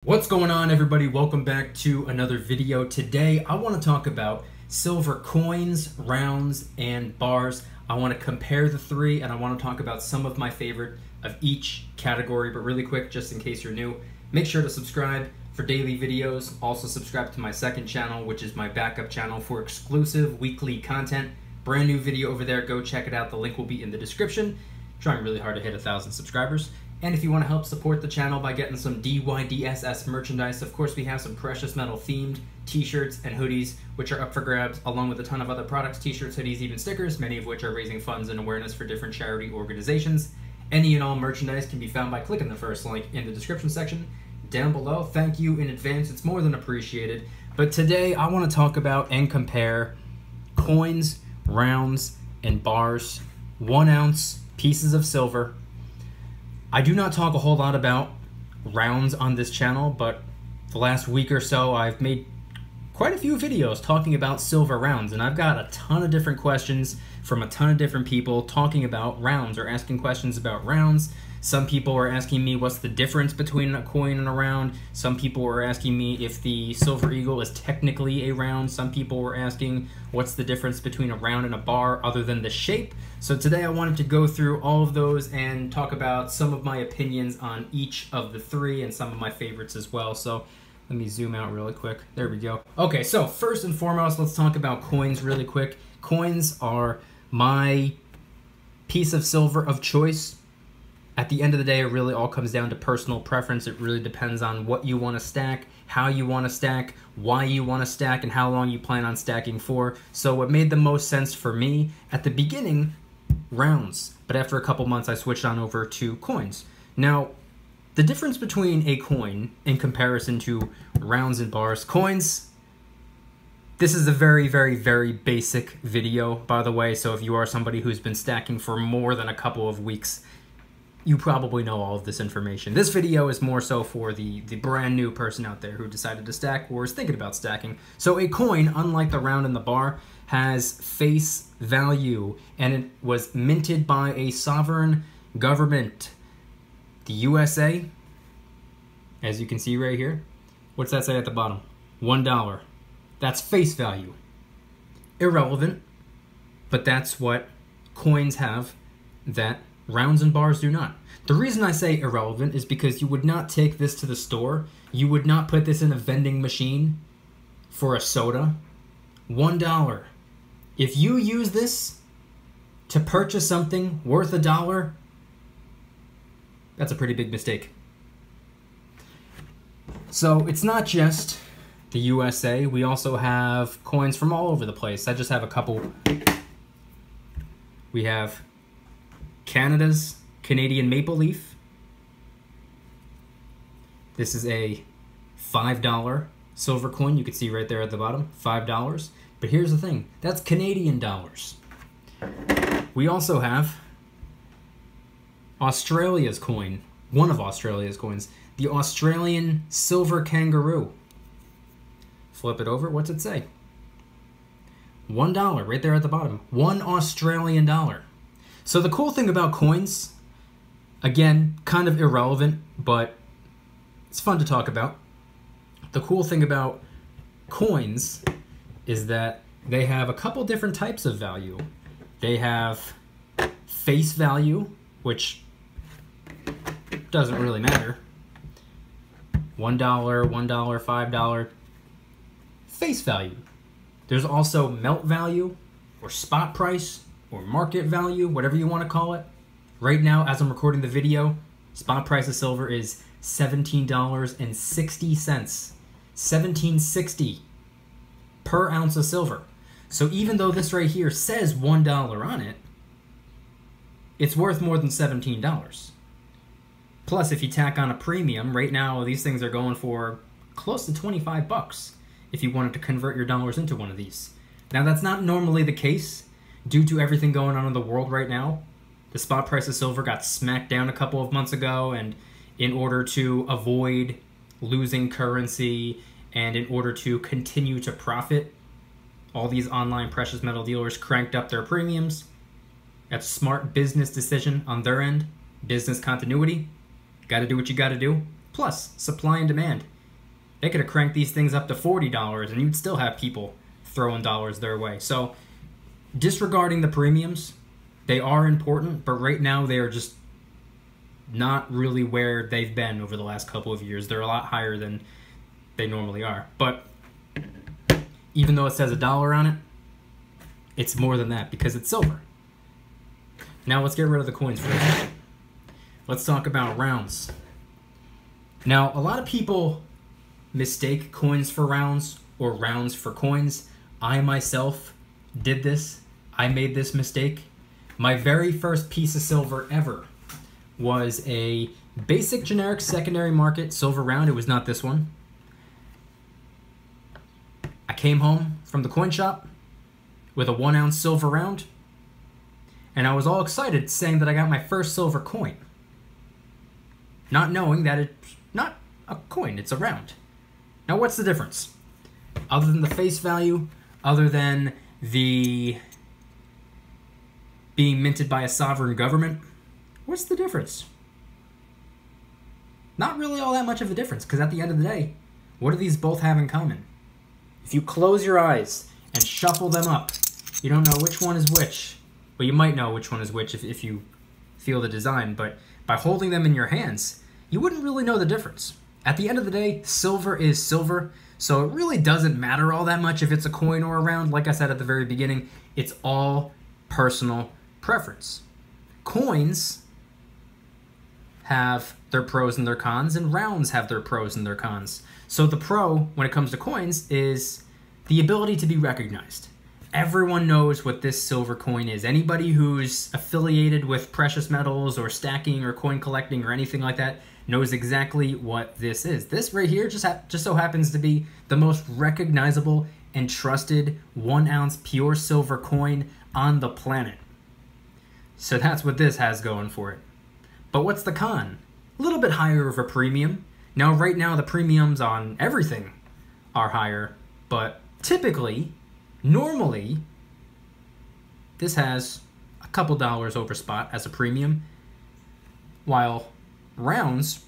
What's going on, everybody? Welcome back to another video. Today I want to talk about silver coins, rounds, and bars. I want to compare the three, and I want to talk about some of my favorite of each category. But really quick, just in case you're new, make sure to subscribe for daily videos. Also subscribe to my second channel, which is my backup channel for exclusive weekly content. Brand new video over there. Go check it out. The link will be in the description. Trying really hard to hit 1,000 subscribers. And if you want to help support the channel by getting some DYDSS merchandise, of course we have some precious metal themed t-shirts and hoodies, which are up for grabs, along with a ton of other products, t-shirts, hoodies, even stickers, many of which are raising funds and awareness for different charity organizations. Any and all merchandise can be found by clicking the first link in the description section down below. Thank you in advance, it's more than appreciated. But today I want to talk about and compare coins, rounds, and bars, 1 ounce pieces of silver. I do not talk a whole lot about rounds on this channel, but the last week or so I've made quite a few videos talking about silver rounds, and I've got a ton of different questions from a ton of different people talking about rounds or asking questions about rounds. Some people are asking me what's the difference between a coin and a round. Some people are asking me if the silver eagle is technically a round. Some people were asking what's the difference between a round and a bar other than the shape. So today I wanted to go through all of those and talk about some of my opinions on each of the three and some of my favorites as well. So let me zoom out really quick. There we go. Okay, so first and foremost, let's talk about coins really quick. Coins are my piece of silver of choice. At the end of the day, it really all comes down to personal preference. It really depends on what you want to stack, how you want to stack, why you want to stack, and how long you plan on stacking for. So what made the most sense for me at the beginning, rounds. But after a couple months, I switched on over to coins. Now, the difference between a coin in comparison to rounds and bars, coins, this is a very, very, very basic video, by the way. So if you are somebody who's been stacking for more than a couple of weeks, you probably know all of this information. This video is more so for the brand new person out there who decided to stack or is thinking about stacking. So a coin, unlike the round and the bar, has face value, and it was minted by a sovereign government. The USA, as you can see right here, what's that say at the bottom? $1. That's face value. Irrelevant, but that's what coins have that rounds and bars do not. The reason I say irrelevant is because you would not take this to the store. You would not put this in a vending machine for a soda. $1. If you use this to purchase something worth $1, that's a pretty big mistake. So it's not just the USA. We also have coins from all over the place. I just have a couple. We have Canada's Canadian maple leaf. This is a $5 silver coin. You can see right there at the bottom, $5. But here's the thing, that's Canadian dollars. We also have Australia's coin, one of Australia's coins, the Australian silver kangaroo. Flip it over, what's it say? $1 right there at the bottom, $1 Australian dollar. So the cool thing about coins, again, kind of irrelevant, but it's fun to talk about. The cool thing about coins is that they have a couple different types of value. They have face value, which doesn't really matter. $1, $1, $5, face value. There's also melt value or spot price, or market value, whatever you want to call it. Right now, as I'm recording the video, spot price of silver is $17.60. $17.60 per ounce of silver. So even though this right here says $1 on it, it's worth more than $17. Plus, if you tack on a premium, right now these things are going for close to 25 bucks if you wanted to convert your dollars into one of these. Now, that's not normally the case. Due to everything going on in the world right now, the spot price of silver got smacked down a couple of months ago, and in order to avoid losing currency and in order to continue to profit, all these online precious metal dealers cranked up their premiums. That's a smart business decision on their end. Business continuity. Got to do what you got to do. Plus, supply and demand. They could have cranked these things up to $40 and you'd still have people throwing dollars their way. So, disregarding the premiums, they are important, but right now they are just not really where they've been over the last couple of years. They're a lot higher than they normally are. But even though it says $1 on it, it's more than that because it's silver. Now let's get rid of the coins for a second. Let's talk about rounds. Now, a lot of people mistake coins for rounds or rounds for coins. I myself did this. I made this mistake. My very first piece of silver ever was a basic generic secondary market silver round. It was not this one. I came home from the coin shop with a 1 ounce silver round, and I was all excited saying that I got my first silver coin, not knowing that it's not a coin, it's a round. Now what's the difference? Other than the face value, other than the being minted by a sovereign government, what's the difference? Not really all that much of a difference, because at the end of the day, what do these both have in common? If you close your eyes and shuffle them up, you don't know which one is which. Well, you might know which one is which if you feel the design, but by holding them in your hands, you wouldn't really know the difference. At the end of the day, silver is silver, so it really doesn't matter all that much if it's a coin or a round. Like I said at the very beginning, it's all personal preference. Coins have their pros and their cons, and rounds have their pros and their cons. So the pro, when it comes to coins, is the ability to be recognized. Everyone knows what this silver coin is. Anybody who's affiliated with precious metals or stacking or coin collecting or anything like that knows exactly what this is. This right here just so happens to be the most recognizable and trusted 1 ounce pure silver coin on the planet. So that's what this has going for it. But what's the con? A little bit higher of a premium. Now, right now, the premiums on everything are higher, but typically, normally, this has a couple dollars over spot as a premium, while rounds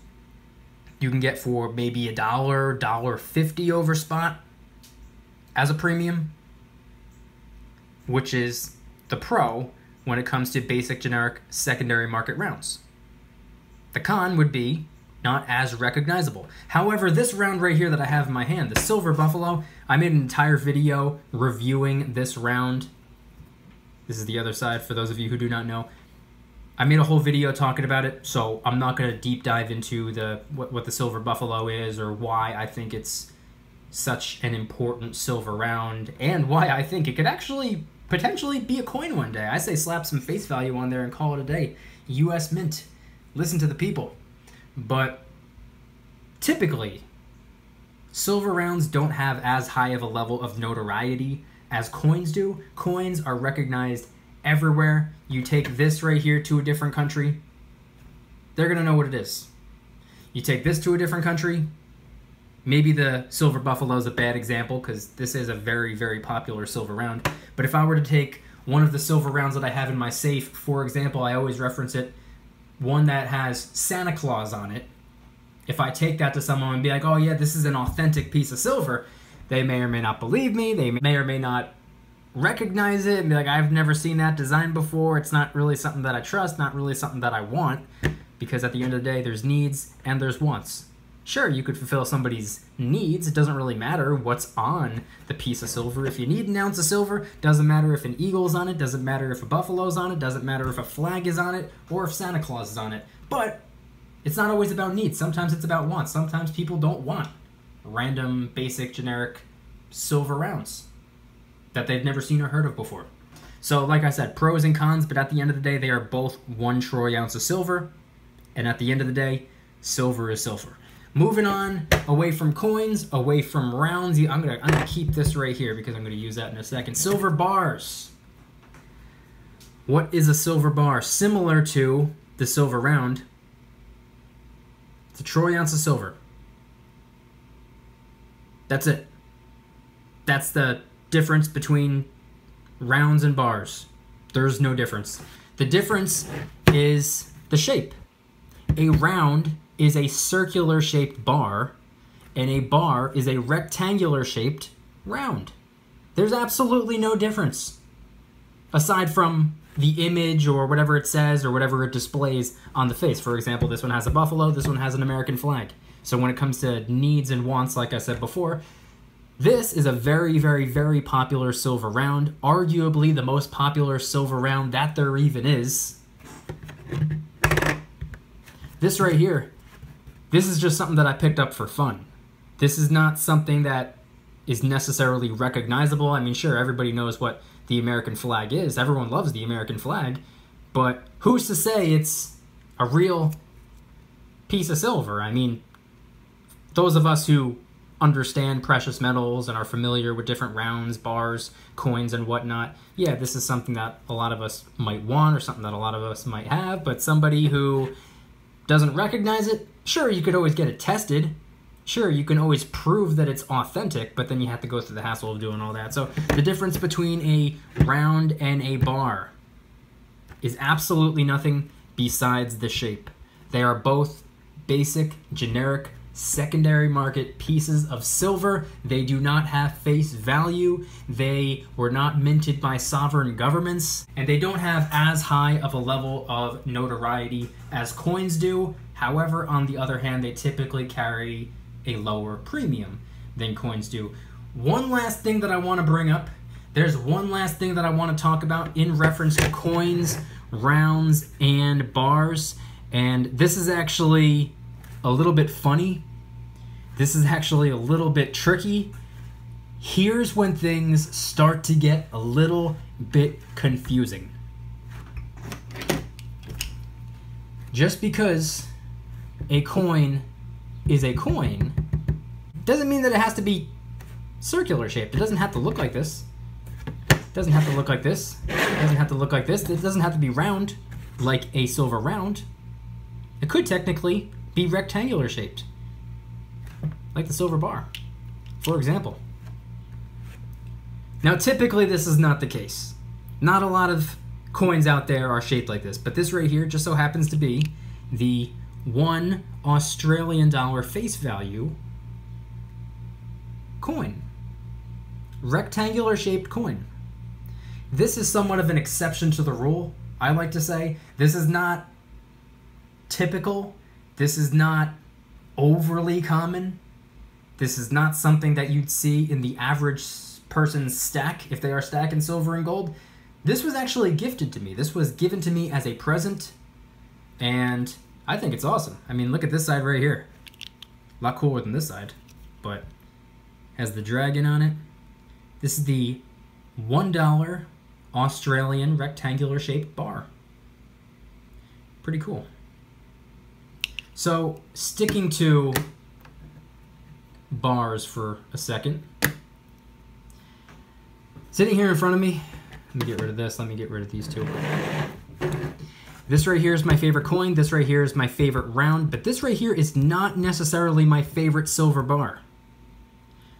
you can get for maybe $1, $1.50 over spot as a premium, which is the pro when it comes to basic generic secondary market rounds. The con would be not as recognizable. However, this round right here that I have in my hand, the Silver Buffalo, I made an entire video reviewing this round. This is the other side for those of you who do not know. I made a whole video talking about it, so I'm not going to deep dive into what the Silver Buffalo is or why I think it's such an important silver round and why I think it could actually potentially be a coin one day. I say slap some face value on there and call it a day. US Mint. Listen to the people. But typically, silver rounds don't have as high of a level of notoriety as coins do. Coins are recognized everywhere. You take this right here to a different country, they're going to know what it is. You take this to a different country, maybe the Silver Buffalo is a bad example because this is a very, very popular silver round. But if I were to take one of the silver rounds that I have in my safe, for example, I always reference it, one that has Santa Claus on it. If I take that to someone and be like, oh yeah, this is an authentic piece of silver, they may or may not believe me. They may or may not recognize it and be like, I've never seen that design before. It's not really something that I trust, not really something that I want, because at the end of the day, there's needs and there's wants. Sure, you could fulfill somebody's needs. It doesn't really matter what's on the piece of silver. If you need an ounce of silver, doesn't matter if an eagle's on it, doesn't matter if a buffalo's on it, doesn't matter if a flag is on it, or if Santa Claus is on it. But it's not always about needs. Sometimes it's about wants. Sometimes people don't want random, basic, generic silver rounds that they've never seen or heard of before. So, like I said, pros and cons, but at the end of the day, they are both 1 troy ounce of silver. And at the end of the day, silver is silver. Moving on, away from coins, away from rounds. I'm gonna keep this right here because I'm gonna use that in a second. Silver bars. What is a silver bar? Similar to the silver round, it's a troy ounce of silver. That's it. That's the difference between rounds and bars. There's no difference. The difference is the shape. A round is a circular shaped bar, and a bar is a rectangular shaped round. There's absolutely no difference, aside from the image or whatever it says or whatever it displays on the face. For example, this one has a buffalo, this one has an American flag. So when it comes to needs and wants, like I said before, this is a very, very, very popular silver round, arguably the most popular silver round that there even is. This right here, this is just something that I picked up for fun. This is not something that is necessarily recognizable. I mean, sure, everybody knows what the American flag is. Everyone loves the American flag, but who's to say it's a real piece of silver? I mean, those of us who understand precious metals and are familiar with different rounds, bars, coins, and whatnot, yeah, this is something that a lot of us might want or something that a lot of us might have, but somebody who doesn't recognize it, sure, you could always get it tested. Sure, you can always prove that it's authentic, but then you have to go through the hassle of doing all that. So the difference between a round and a bar is absolutely nothing besides the shape. They are both basic, generic, secondary market pieces of silver. They do not have face value. They were not minted by sovereign governments, and they don't have as high of a level of notoriety as coins do. However, on the other hand, they typically carry a lower premium than coins do. One last thing that I want to bring up, there's one last thing that I want to talk about in reference to coins, rounds, and bars, and this is actually a little bit funny. This is actually a little bit tricky. Here's when things start to get a little bit confusing. Just because a coin is a coin doesn't mean that it has to be circular shaped. It doesn't have to look like this. It doesn't have to look like this. It doesn't have to look like this. It doesn't have to be round like a silver round. It could technically be rectangular shaped, like the silver bar, for example. Now, typically this is not the case. Not a lot of coins out there are shaped like this, but this right here just so happens to be the $1 Australian face value coin. Rectangular shaped coin. This is somewhat of an exception to the rule, I like to say. This is not typical. This is not overly common. This is not something that you'd see in the average person's stack if they are stacking silver and gold. This was actually gifted to me. This was given to me as a present, and I think it's awesome. I mean, look at this side right here. A lot cooler than this side, but has the dragon on it. This is the $1 Australian rectangular shaped bar. Pretty cool. So, sticking to bars for a second. Sitting here in front of me, let me get rid of this, let me get rid of these two. This right here is my favorite coin, this right here is my favorite round, but this right here is not necessarily my favorite silver bar.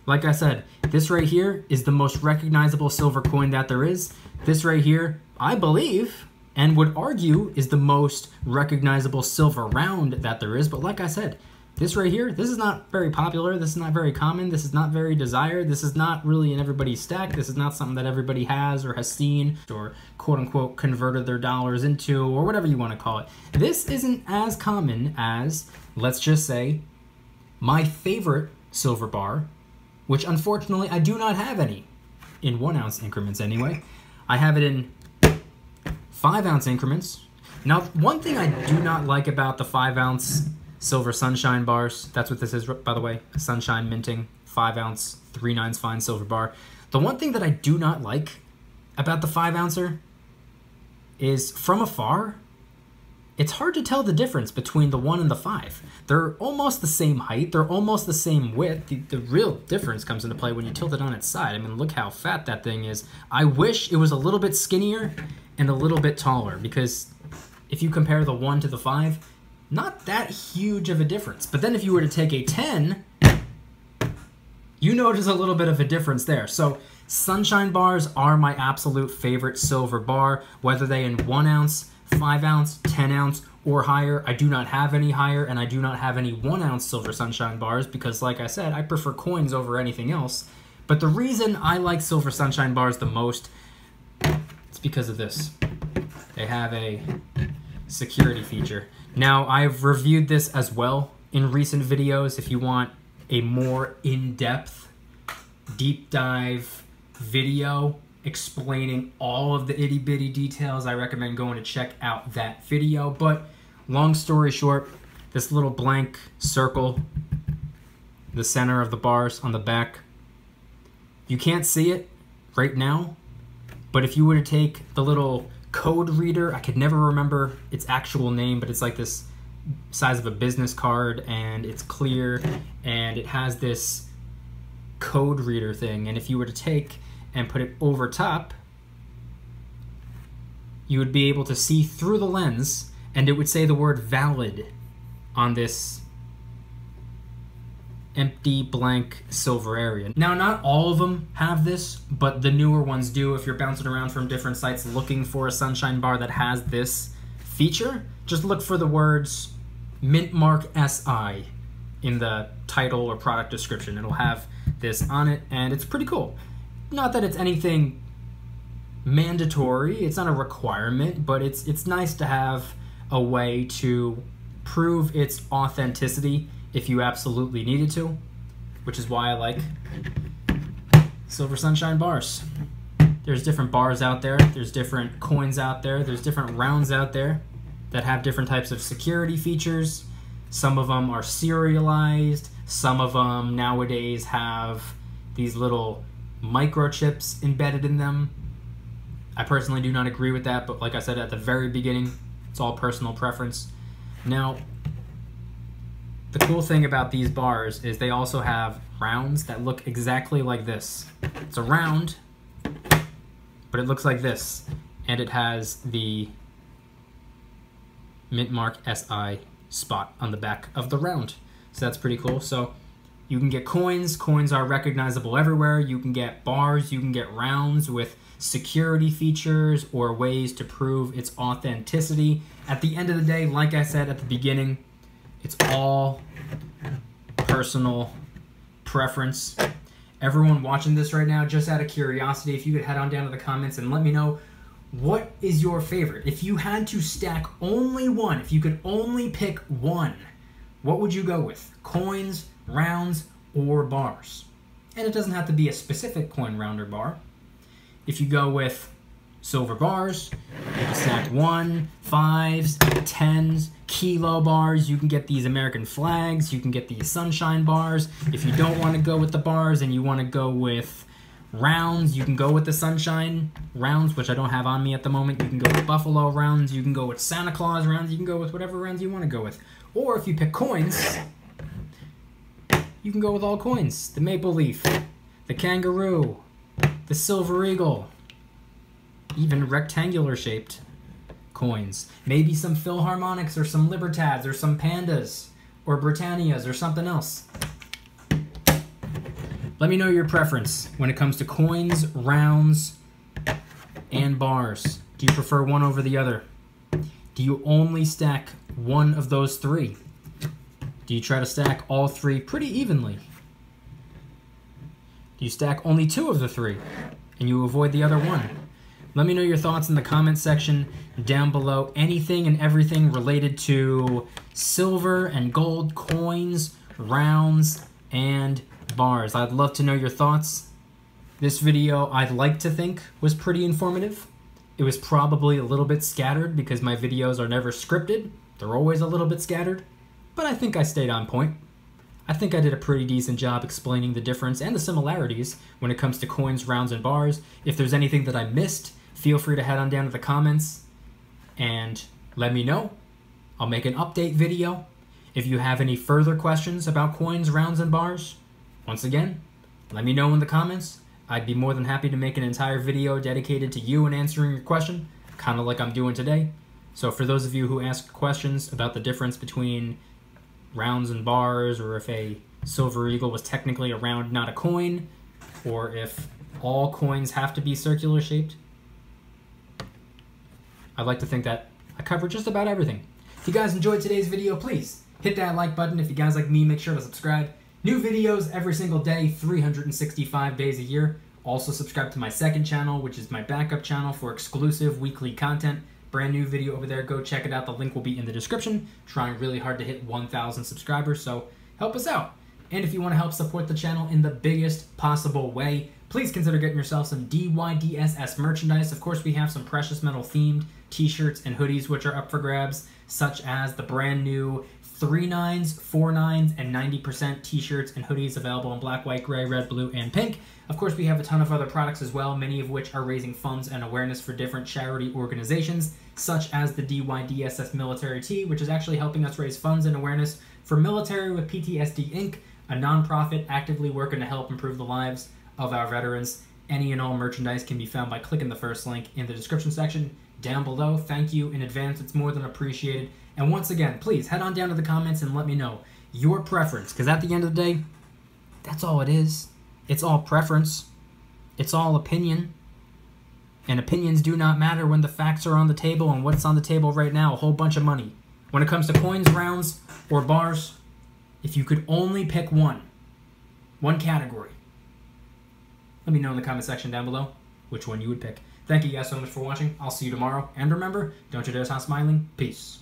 Like I said, this right here is the most recognizable silver coin that there is. This right here, I believe, and would argue, is the most recognizable silver round that there is. But like I said, this right here, this is not very popular. This is not very common. This is not very desired. This is not really in everybody's stack. This is not something that everybody has or has seen or quote-unquote converted their dollars into or whatever you want to call it. This isn't as common as, let's just say, my favorite silver bar, which unfortunately I do not have any in 1 ounce increments anyway. I have it in 5 ounce increments. Now, one thing I do not like about the 5 ounce silver sunshine bars, that's what this is, by the way, a sunshine minting 5 ounce 3/9 fine silver bar. The one thing that I do not like about the 5 ouncer is from afar, it's hard to tell the difference between the 1 and the 5. They're almost the same height, they're almost the same width. The real difference comes into play when you tilt it on its side. I mean, look how fat that thing is. I wish it was a little bit skinnier and a little bit taller, because if you compare the 1 to the 5, not that huge of a difference. But then if you were to take a 10, you notice a little bit of a difference there. So sunshine bars are my absolute favorite silver bar, whether they in 1 ounce, 5 ounce, 10 ounce, or higher. I do not have any higher, and I do not have any 1 ounce Silver Sunshine bars because, like I said, I prefer coins over anything else. But the reason I like Silver Sunshine bars the most is because of this. They have a security feature. Now, I've reviewed this as well in recent videos. If you want a more in-depth, deep dive video explaining all of the itty-bitty details, I recommend going to check out that video. But long story short, this little blank circle, the center of the bars on the back, you can't see it right now, but if you were to take the little code reader, I could never remember its actual name, but it's like this size of a business card, and it's clear, and it has this code reader thing, and if you were to take and put it over top, you would be able to see through the lens, and it would say the word valid on this empty blank silver area. Now, not all of them have this, but the newer ones do. If you're bouncing around from different sites looking for a Sunshine bar that has this feature, just look for the words Mint Mark SI in the title or product description. It'll have this on it, and it's pretty cool. Not that it's anything mandatory, it's not a requirement, but it's nice to have a way to prove its authenticity if you absolutely needed to, which is why I like Silver Sunshine bars. There's different bars out there, there's different coins out there, there's different rounds out there that have different types of security features. Some of them are serialized, some of them nowadays have these little microchips embedded in them. I personally do not agree with that, but like I said at the very beginning, it's all personal preference. Now, the cool thing about these bars is they also have rounds that look exactly like this. It's a round, but it looks like this, and it has the Mint Mark SI spot on the back of the round. So that's pretty cool. So you can get coins. Coins are recognizable everywhere. You can get bars, you can get rounds with security features or ways to prove its authenticity. At the end of the day, like I said at the beginning, it's all personal preference. Everyone watching this right now, just out of curiosity, if you could head on down to the comments and let me know, what is your favorite? If you had to stack only one, if you could only pick one, what would you go with? Coins, rounds, or bars? And it doesn't have to be a specific coin, round, or bar. If you go with silver bars, you can stack 1, 5s, 10s, kilo bars. You can get these American flags. You can get these Sunshine bars. If you don't want to go with the bars and you want to go with rounds, you can go with the Sunshine rounds, which I don't have on me at the moment. You can go with Buffalo rounds. You can go with Santa Claus rounds. You can go with whatever rounds you want to go with. Or if you pick coins, you can go with all coins. The Maple Leaf, the Kangaroo, the Silver Eagle, even rectangular shaped coins. Maybe some Philharmonics or some Libertads or some Pandas or Britannias or something else. Let me know your preference when it comes to coins, rounds, and bars. Do you prefer one over the other? Do you only stack one of those three? Do you try to stack all three pretty evenly? Do you stack only 2 of the 3 and you avoid the other one? Let me know your thoughts in the comment section down below. Anything and everything related to silver and gold coins, rounds, and bars. I'd love to know your thoughts. This video, I'd like to think, was pretty informative. It was probably a little bit scattered because my videos are never scripted. They're always a little bit scattered, but I think I stayed on point. I think I did a pretty decent job explaining the difference and the similarities when it comes to coins, rounds, and bars. If there's anything that I missed, feel free to head on down to the comments and let me know. I'll make an update video. If you have any further questions about coins, rounds, and bars, once again, let me know in the comments. I'd be more than happy to make an entire video dedicated to you and answering your question, kind of like I'm doing today. So for those of you who ask questions about the difference between rounds and bars, or if a Silver Eagle was technically a round, not a coin, or if all coins have to be circular shaped, I'd like to think that I covered just about everything. If you guys enjoyed today's video, please hit that like button. If you guys like me, make sure to subscribe. New videos every single day, 365 days a year. Also subscribe to my second channel, which is my backup channel for exclusive weekly content. Brand new video over there. Go check it out. The link will be in the description. Trying really hard to hit 1,000 subscribers, so help us out. And if you want to help support the channel in the biggest possible way, please consider getting yourself some DYDSS merchandise. Of course, we have some precious metal themed t-shirts and hoodies which are up for grabs, such as the brand new 3/9s, 4/9s, and 90% t-shirts and hoodies available in black, white, gray, red, blue, and pink. Of course, we have a ton of other products as well, many of which are raising funds and awareness for different charity organizations, such as the DYDSS Military Tee, which is actually helping us raise funds and awareness for Military with PTSD Inc., a nonprofit actively working to help improve the lives of our veterans. Any and all merchandise can be found by clicking the first link in the description section down below. Thank you in advance. It's more than appreciated. And once again, please head on down to the comments and let me know your preference, because at the end of the day, that's all it is. It's all preference. It's all opinion. And opinions do not matter when the facts are on the table, and what's on the table right now, a whole bunch of money. When it comes to coins, rounds, or bars, if you could only pick one category, let me know in the comment section down below which one you would pick. Thank you guys so much for watching. I'll see you tomorrow. And remember, don't you dare stop smiling. Peace.